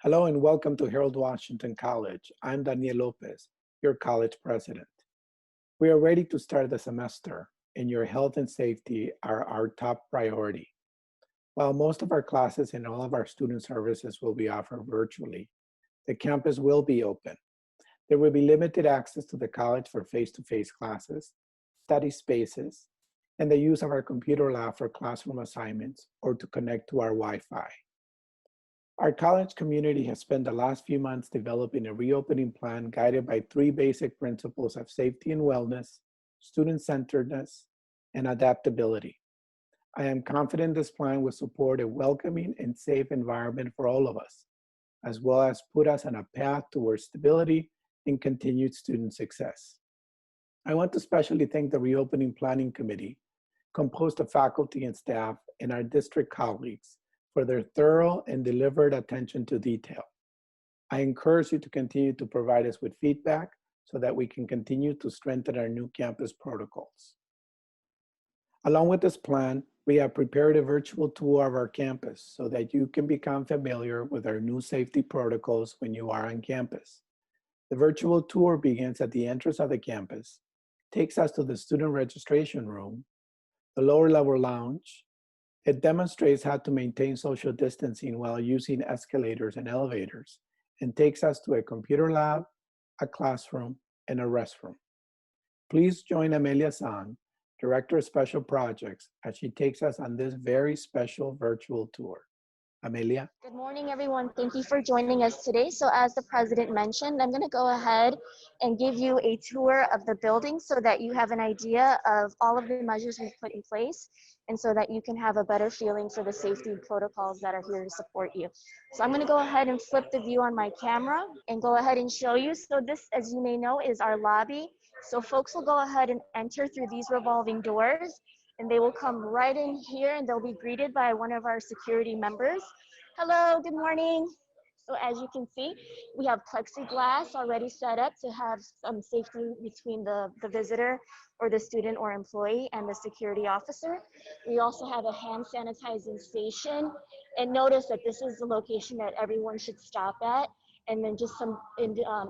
Hello and welcome to Harold Washington College. I'm Daniel Lopez, your college president. We are ready to start the semester, and your health and safety are our top priority. While most of our classes and all of our student services will be offered virtually, the campus will be open. There will be limited access to the college for face-to-face classes, study spaces, and the use of our computer lab for classroom assignments or to connect to our Wi-Fi. Our college community has spent the last few months developing a reopening plan guided by three basic principles of safety and wellness, student-centeredness, and adaptability. I am confident this plan will support a welcoming and safe environment for all of us, as well as put us on a path towards stability and continued student success. I want to especially thank the Reopening Planning Committee, composed of faculty and staff, and our district colleagues for their thorough and deliberate attention to detail. I encourage you to continue to provide us with feedback so that we can continue to strengthen our new campus protocols. Along with this plan, we have prepared a virtual tour of our campus so that you can become familiar with our new safety protocols when you are on campus. The virtual tour begins at the entrance of the campus, takes us to the student registration room, the lower level lounge. It demonstrates how to maintain social distancing while using escalators and elevators, and takes us to a computer lab, a classroom, and a restroom. Please join Amelia San, Director of Special Projects, as she takes us on this very special virtual tour. Amelia? Good morning, everyone. Thank you for joining us today. So as the president mentioned, I'm going to go ahead and give you a tour of the building so that you have an idea of all of the measures we've put in place and so that you can have a better feeling for the safety protocols that are here to support you. So I'm going to go ahead and flip the view on my camera and go ahead and show you. So this, as you may know, is our lobby. So folks will go ahead and enter through these revolving doors, and they will come right in here and they'll be greeted by one of our security members. Hello, good morning. So as you can see, we have plexiglass already set up to have some safety between the visitor or the student or employee and the security officer. We also have a hand sanitizing station, and notice that this is the location that everyone should stop at, and then just some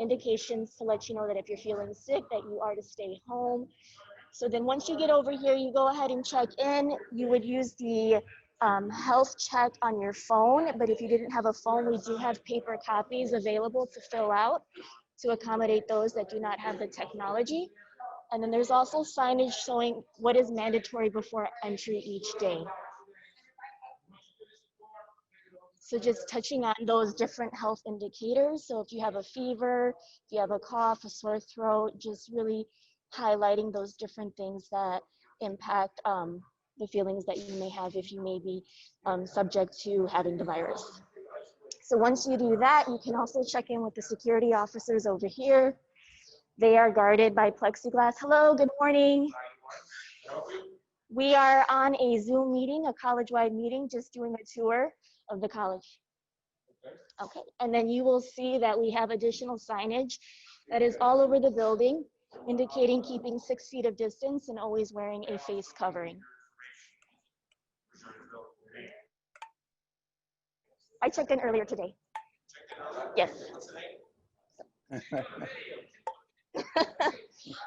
indications to let you know that if you're feeling sick, that you are to stay home. So then once you get over here, you go ahead and check in. You would use the health check on your phone, but if you didn't have a phone, we do have paper copies available to fill out to accommodate those that do not have the technology. And then there's also signage showing what is mandatory before entry each day. So just touching on those different health indicators. So if you have a fever, if you have a cough, a sore throat, just really highlighting those different things that impact the feelings that you may have if you may be subject to having the virus. So once you do that, you can also check in with the security officers over here. They are guarded by plexiglass. Hello, good morning. We are on a Zoom meeting, a college-wide meeting, just doing a tour of the college. Okay, and then you will see that we have additional signage that is all over the building, indicating keeping 6 feet of distance and always wearing a face covering. I checked in earlier today. Yes.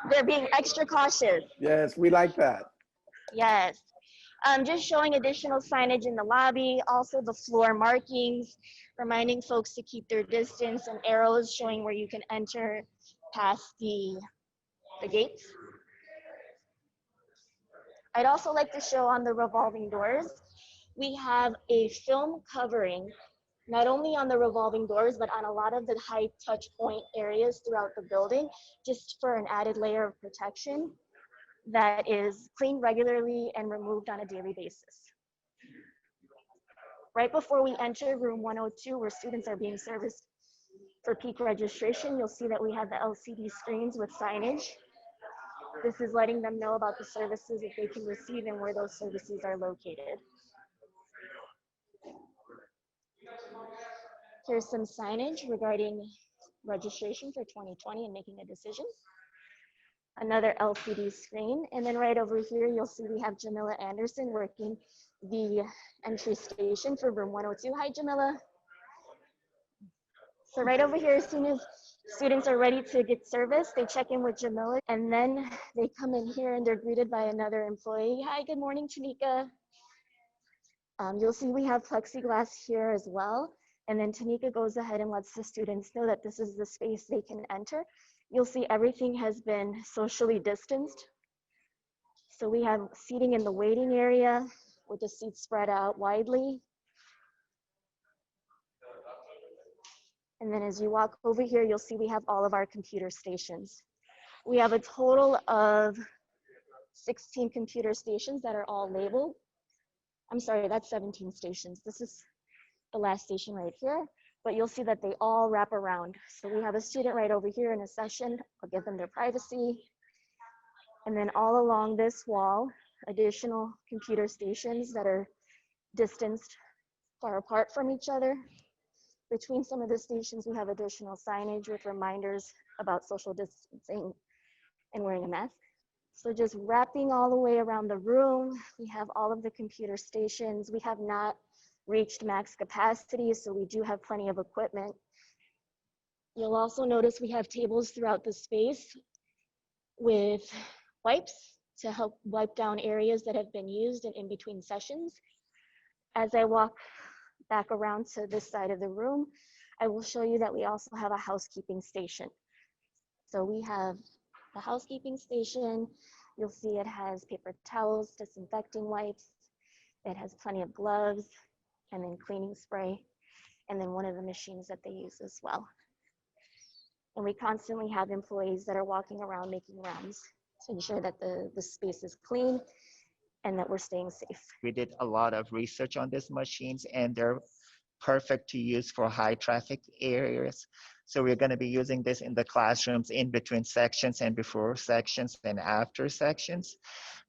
They're being extra cautious. Yes, we like that. Yes. Just showing additional signage in the lobby, also the floor markings, reminding folks to keep their distance, and arrows showing where you can enter past the gates. I'd also like to show on the revolving doors, we have a film covering, not only on the revolving doors, but on a lot of the high touch point areas throughout the building, just for an added layer of protection that is cleaned regularly and removed on a daily basis. Right before we enter room 102, where students are being serviced for peak registration, you'll see that we have the LCD screens with signage. This is letting them know about the services that they can receive and where those services are located. Here's some signage regarding registration for 2020 and making a decision. Another LCD screen, and then right over here, you'll see we have Jamila Anderson working the entry station for room 102. Hi, Jamila. So right over here, as soon as students are ready to get service, they check in with Jamila, and then they come in here and they're greeted by another employee. Hi, good morning, Tanika. You'll see we have plexiglass here as well. And then Tanika goes ahead and lets the students know that this is the space they can enter. You'll see everything has been socially distanced. So we have seating in the waiting area with the seats spread out widely. And then as you walk over here, you'll see we have all of our computer stations. We have a total of 16 computer stations that are all labeled. I'm sorry, that's 17 stations. This is the last station right here, but you'll see that they all wrap around. So we have a student right over here in a session. I'll give them their privacy. And then all along this wall, additional computer stations that are distanced far apart from each other. Between some of the stations, we have additional signage with reminders about social distancing and wearing a mask. So just wrapping all the way around the room, we have all of the computer stations. We have not reached max capacity, so we do have plenty of equipment. You'll also notice we have tables throughout the space with wipes to help wipe down areas that have been used and in between sessions. As I walk back around to this side of the room, I will show you that we also have a housekeeping station. So we have the housekeeping station. You'll see it has paper towels, disinfecting wipes. It has plenty of gloves and then cleaning spray, and then one of the machines that they use as well. And we constantly have employees that are walking around making rounds to ensure that the space is clean and that we're staying safe. We did a lot of research on these machines, and they're perfect to use for high traffic areas. So we're going to be using this in the classrooms in between sections and before sections and after sections.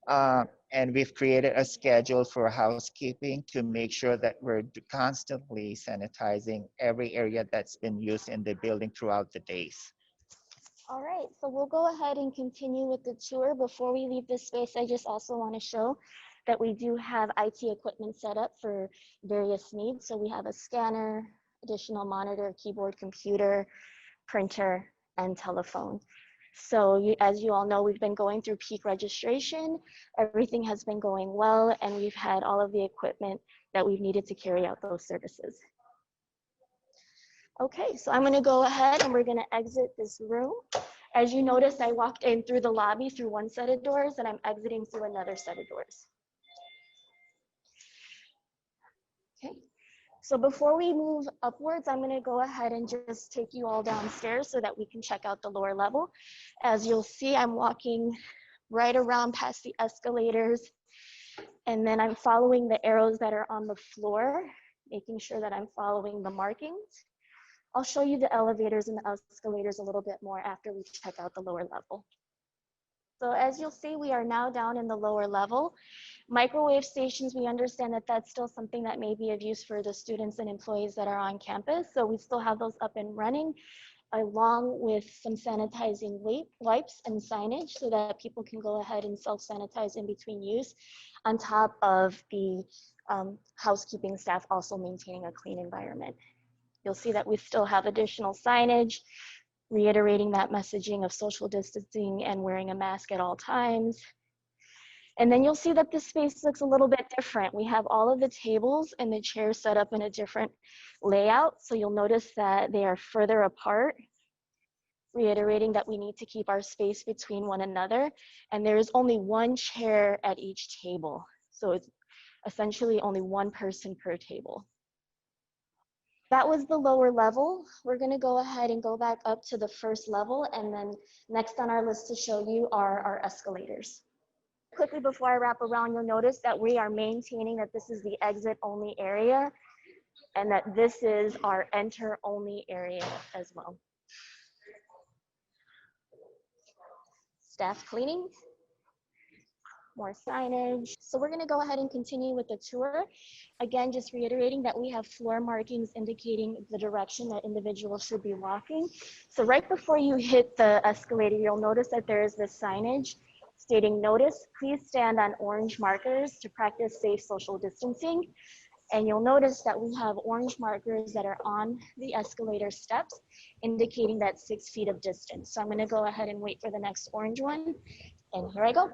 And we've created a schedule for housekeeping to make sure that we're constantly sanitizing every area that's been used in the building throughout the days. All right, so we'll go ahead and continue with the tour. Before we leave this space, I just also want to show that we do have IT equipment set up for various needs. So we have a scanner, additional monitor, keyboard, computer, printer, and telephone. So as you all know, we've been going through peak registration. Everything has been going well, and we've had all of the equipment that we've needed to carry out those services. Okay, so I'm gonna go ahead and we're gonna exit this room. As you notice, I walked in through the lobby through one set of doors and I'm exiting through another set of doors. Okay, so before we move upwards, I'm gonna go ahead and just take you all downstairs so that we can check out the lower level. As you'll see, I'm walking right around past the escalators, and then I'm following the arrows that are on the floor, making sure that I'm following the markings. I'll show you the elevators and the escalators a little bit more after we check out the lower level. So as you'll see, we are now down in the lower level. Microwave stations, we understand that that's still something that may be of use for the students and employees that are on campus. So we still have those up and running, along with some sanitizing wipes and signage so that people can go ahead and self-sanitize in between use, on top of the housekeeping staff also maintaining a clean environment. You'll see that we still have additional signage, reiterating that messaging of social distancing and wearing a mask at all times. And then you'll see that this space looks a little bit different. We have all of the tables and the chairs set up in a different layout. So you'll notice that they are further apart, reiterating that we need to keep our space between one another. And there is only one chair at each table. So it's essentially only one person per table. That was the lower level. We're gonna go ahead and go back up to the first level, and then next on our list to show you are our escalators. Quickly before I wrap around, you'll notice that we are maintaining that this is the exit only area and that this is our enter only area as well. Staff cleaning, more signage. So we're gonna go ahead and continue with the tour. Again, just reiterating that we have floor markings indicating the direction that individuals should be walking. So right before you hit the escalator, you'll notice that there is this signage stating, "Notice, please stand on orange markers to practice safe social distancing." And you'll notice that we have orange markers that are on the escalator steps, indicating that 6 feet of distance. So I'm gonna go ahead and wait for the next orange one. And here I go.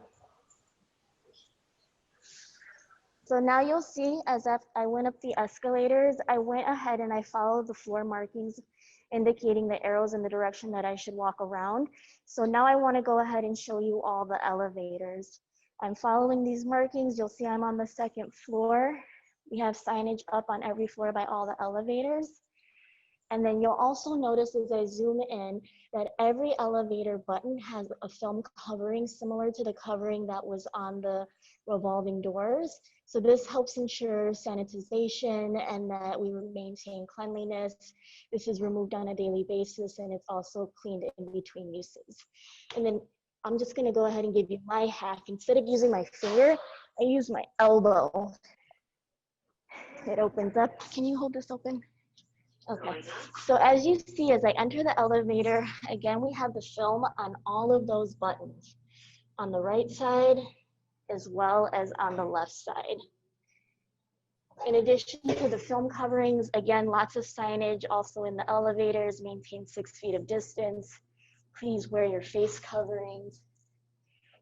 So now you'll see as I went up the escalators, I went ahead and I followed the floor markings indicating the arrows in the direction that I should walk around. So now I want to go ahead and show you all the elevators. I'm following these markings. You'll see I'm on the 2nd floor. We have signage up on every floor by all the elevators. And then you'll also notice as I zoom in that every elevator button has a film covering similar to the covering that was on the revolving doors. So this helps ensure sanitization and that we maintain cleanliness. This is removed on a daily basis and it's also cleaned in between uses. And then I'm just gonna go ahead and give you my hack. Instead of using my finger, I use my elbow. It opens up. Can you hold this open? Okay, so as you see, as I enter the elevator, again, we have the film on all of those buttons on the right side as well as on the left side. In addition to the film coverings, again, lots of signage also in the elevators, maintain 6 feet of distance. Please wear your face coverings.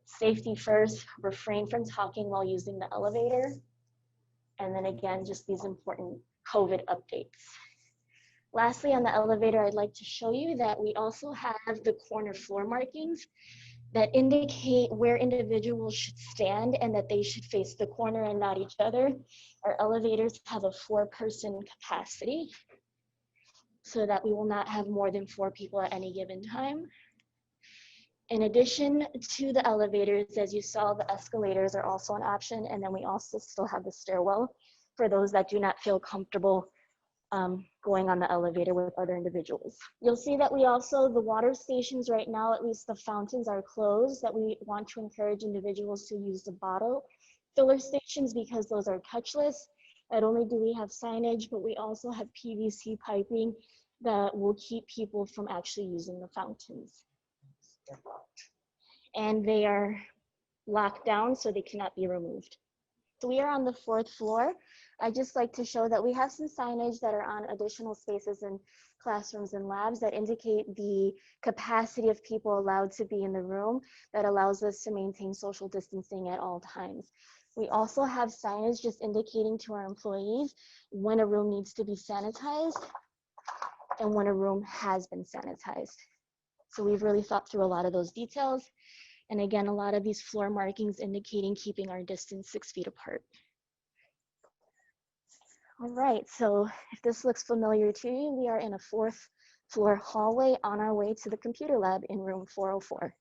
Safety first, refrain from talking while using the elevator. And then again, just these important COVID updates. Lastly, on the elevator, I'd like to show you that we also have the corner floor markings that indicate where individuals should stand and that they should face the corner and not each other. Our elevators have a 4-person capacity so that we will not have more than 4 people at any given time. In addition to the elevators, as you saw, the escalators are also an option, and then we also still have the stairwell for those that do not feel comfortable going on the elevator with other individuals. You'll see that we also, the water stations right now, at least the fountains are closed, that we want to encourage individuals to use the bottle filler stations because those are touchless. Not only do we have signage, but we also have PVC piping that will keep people from actually using the fountains. And they are locked down so they cannot be removed. So we are on the 4th floor. I just like to show that we have some signage that are on additional spaces in classrooms and labs that indicate the capacity of people allowed to be in the room that allows us to maintain social distancing at all times. We also have signage just indicating to our employees when a room needs to be sanitized and when a room has been sanitized. So we've really thought through a lot of those details. And again, a lot of these floor markings indicating keeping our distance 6 feet apart. All right, so if this looks familiar to you, we are in a 4th floor hallway on our way to the computer lab in room 404.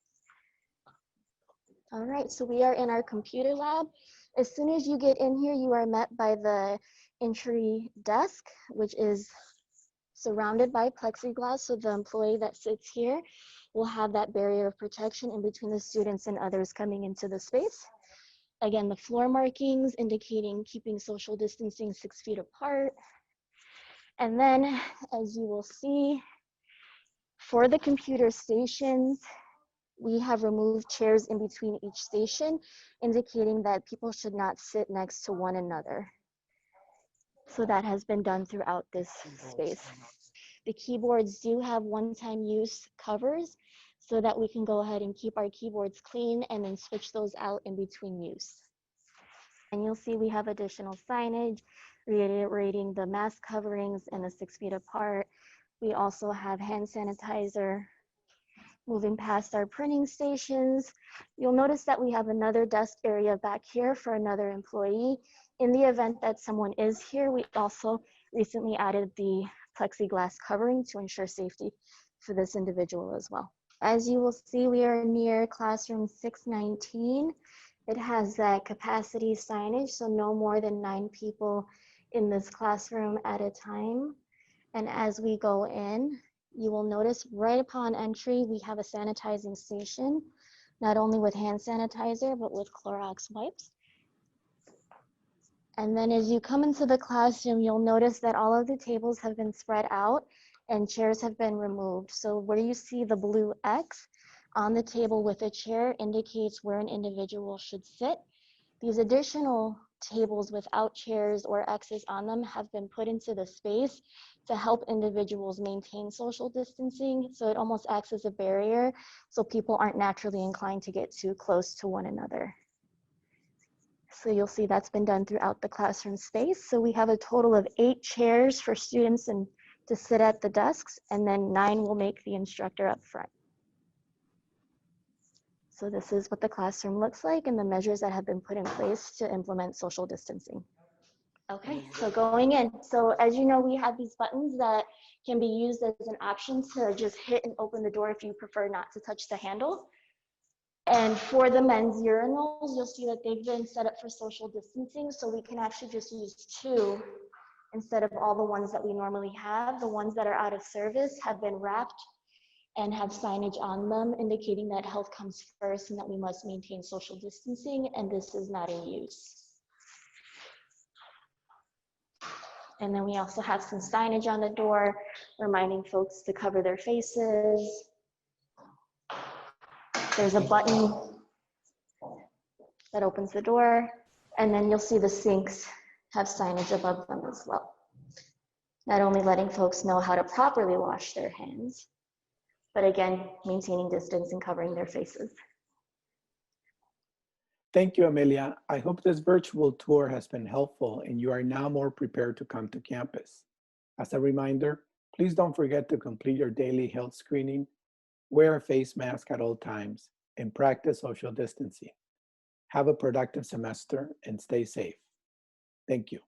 All right, so we are in our computer lab. As soon as you get in here, you are met by the entry desk, which is surrounded by plexiglass, so the employee that sits here will have that barrier of protection in between the students and others coming into the space. Again, the floor markings indicating keeping social distancing 6 feet apart. And then, as you will see, for the computer stations, we have removed chairs in between each station, indicating that people should not sit next to one another. So that has been done throughout this space. The keyboards do have one-time use covers so that we can go ahead and keep our keyboards clean and then switch those out in between use. And you'll see we have additional signage reiterating the mask coverings and the 6 feet apart. We also have hand sanitizer. Moving past our printing stations, you'll notice that we have another desk area back here for another employee. In the event that someone is here, we also recently added the plexiglass covering to ensure safety for this individual as well. As you will see, we are near classroom 619. It has that capacity signage, so no more than 9 people in this classroom at a time. And as we go in, you will notice right upon entry, we have a sanitizing station, not only with hand sanitizer, but with Clorox wipes. And then as you come into the classroom, you'll notice that all of the tables have been spread out and chairs have been removed. So where you see the blue X on the table with a chair indicates where an individual should sit. These additional tables without chairs or X's on them have been put into the space to help individuals maintain social distancing. So it almost acts as a barrier so people aren't naturally inclined to get too close to one another. So you'll see that's been done throughout the classroom space. So we have a total of 8 chairs for students and to sit at the desks, and then 9 will make the instructor up front. So this is what the classroom looks like and the measures that have been put in place to implement social distancing. Okay, so going in. So as you know, we have these buttons that can be used as an option to just hit and open the door if you prefer not to touch the handle. And for the men's urinals, you'll see that they've been set up for social distancing, so we can actually just use 2 instead of all the ones that we normally have. The ones that are out of service have been wrapped and have signage on them indicating that health comes first and that we must maintain social distancing, and this is not in use. And then we also have some signage on the door reminding folks to cover their faces. There's a button that opens the door, and then you'll see the sinks have signage above them as well. Not only letting folks know how to properly wash their hands, but again, maintaining distance and covering their faces. Thank you, Amelia. I hope this virtual tour has been helpful and you are now more prepared to come to campus. As a reminder, please don't forget to complete your daily health screening, wear a face mask at all times, and practice social distancing. Have a productive semester and stay safe. Thank you.